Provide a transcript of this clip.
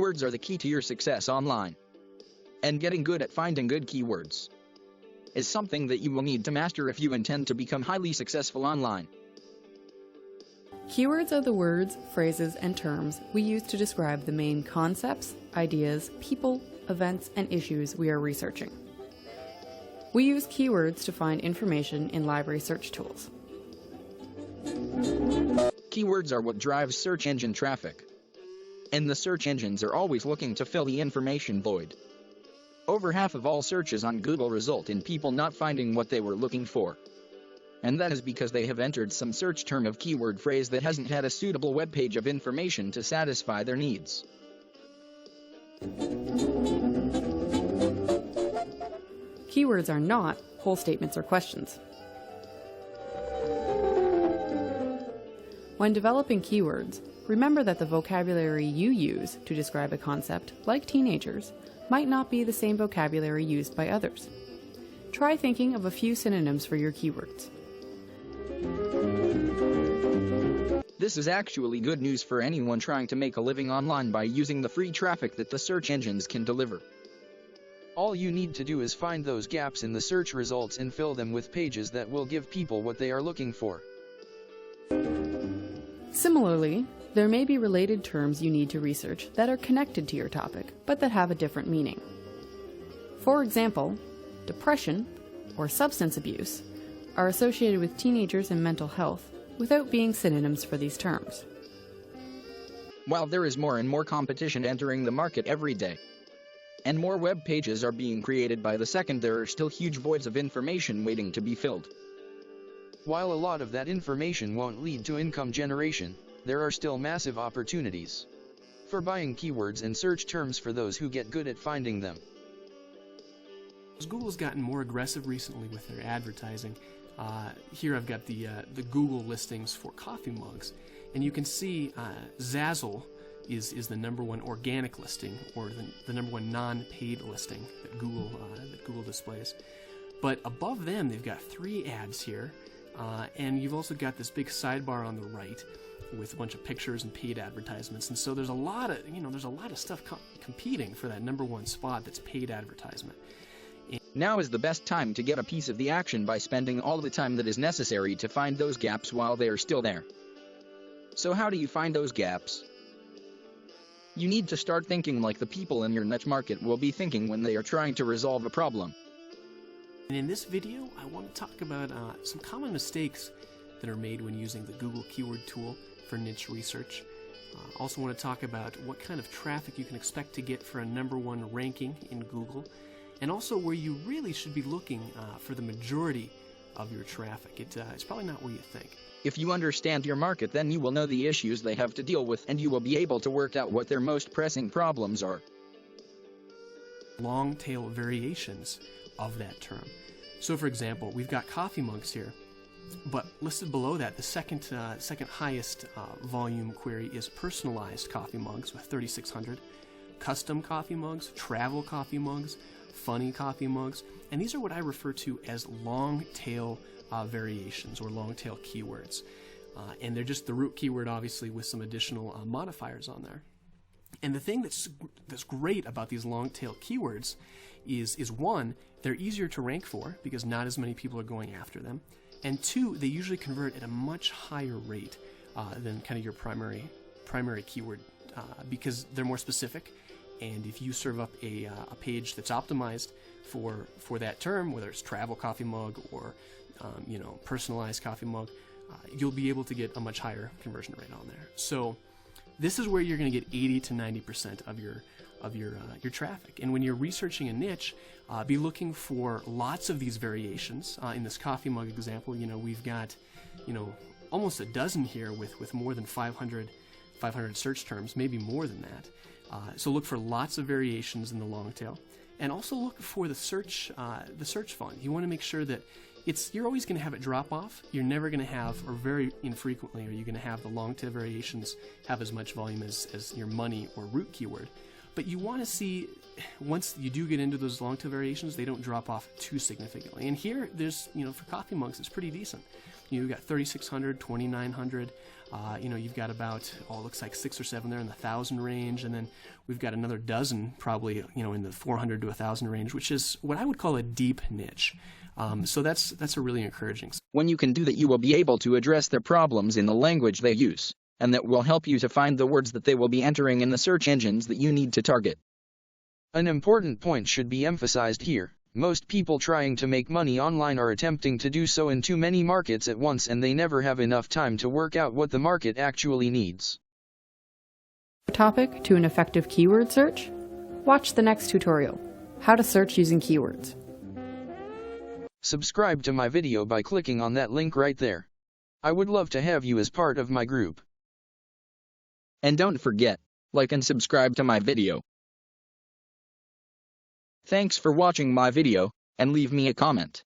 Keywords are the key to your success online. And getting good at finding good keywords is something that you will need to master if you intend to become highly successful online. Keywords are the words, phrases, and terms we use to describe the main concepts, ideas, people, events, and issues we are researching. We use keywords to find information in library search tools. Keywords are what drives search engine traffic. And the search engines are always looking to fill the information void. Over half of all searches on Google result in people not finding what they were looking for. And that is because they have entered some search term of keyword phrase that hasn't had a suitable web page of information to satisfy their needs. Keywords are not whole statements or questions. When developing keywords, remember that the vocabulary you use to describe a concept, like teenagers, might not be the same vocabulary used by others. Try thinking of a few synonyms for your keywords. This is actually good news for anyone trying to make a living online by using the free traffic that the search engines can deliver. All you need to do is find those gaps in the search results and fill them with pages that will give people what they are looking for. Similarly, there may be related terms you need to research that are connected to your topic, but that have a different meaning. For example, depression or substance abuse are associated with teenagers and mental health without being synonyms for these terms. While there is more and more competition entering the market every day, and more web pages are being created by the second, there are still huge voids of information waiting to be filled. While a lot of that information won't lead to income generation, there are still massive opportunities for buying keywords and search terms for those who get good at finding them. Google's gotten more aggressive recently with their advertising. Here I've got the Google listings for coffee mugs, and you can see Zazzle is the #1 organic listing, or the #1 non-paid listing that Google displays. But above them, they've got 3 ads here, and you've also got this big sidebar on the right with a bunch of pictures and paid advertisements. And so there's a lot of stuff competing for that #1 spot that's paid advertisement. Now is the best time to get a piece of the action by spending all the time that is necessary to find those gaps while they are still there. So how do you find those gaps? You need to start thinking like the people in your niche market will be thinking when they are trying to resolve a problem. And in this video, I want to talk about some common mistakes that are made when using the Google keyword tool for niche research. Also want to talk about what kind of traffic you can expect to get for a #1 ranking in Google, and also where you really should be looking for the majority of your traffic. It's probably not where you think. If you understand your market, then you will know the issues they have to deal with, and you will be able to work out what their most pressing problems are. Long tail variations of that term. So for example, we've got coffee mugs here, but listed below that, the second highest volume query is personalized coffee mugs with 3,600, custom coffee mugs, travel coffee mugs, funny coffee mugs, and these are what I refer to as long tail variations or long tail keywords. And they're just the root keyword, obviously, with some additional modifiers on there. And the thing that's great about these long tail keywords is one, they're easier to rank for because not as many people are going after them, and two, they usually convert at a much higher rate than kind of your primary keyword because they're more specific. And if you serve up a page that's optimized for that term, whether it's travel coffee mug or personalized coffee mug, you'll be able to get a much higher conversion rate on there. So this is where you're going to get 80 to 90% of your traffic. And when you're researching a niche, be looking for lots of these variations. In this coffee mug example, we've got almost a dozen here with more than 500 search terms, maybe more than that. So look for lots of variations in the long tail, and also look for the search font. You want to make sure that you're always going to have it drop off. You're never going to have, or very infrequently, are you going to have the long tail variations have as much volume as your money or root keyword. But you want to see, once you do get into those long tail variations, they don't drop off too significantly. And here, there's, for coffee mugs, it's pretty decent. You've got 3,600, 2,900, You've got about, it looks like 6 or 7 there in the 1,000 range, and then we've got another dozen probably, in the 400 to 1,000 range, which is what I would call a deep niche. So that's a really encouraging. When you can do that, you will be able to address their problems in the language they use, and that will help you to find the words that they will be entering in the search engines that you need to target. An important point should be emphasized here. Most people trying to make money online are attempting to do so in too many markets at once, and they never have enough time to work out what the market actually needs. Topic to an effective keyword search? Watch the next tutorial, How to Search Using Keywords. Subscribe to my video by clicking on that link right there. I would love to have you as part of my group. And don't forget, like and subscribe to my video. Thanks for watching my video, and leave me a comment.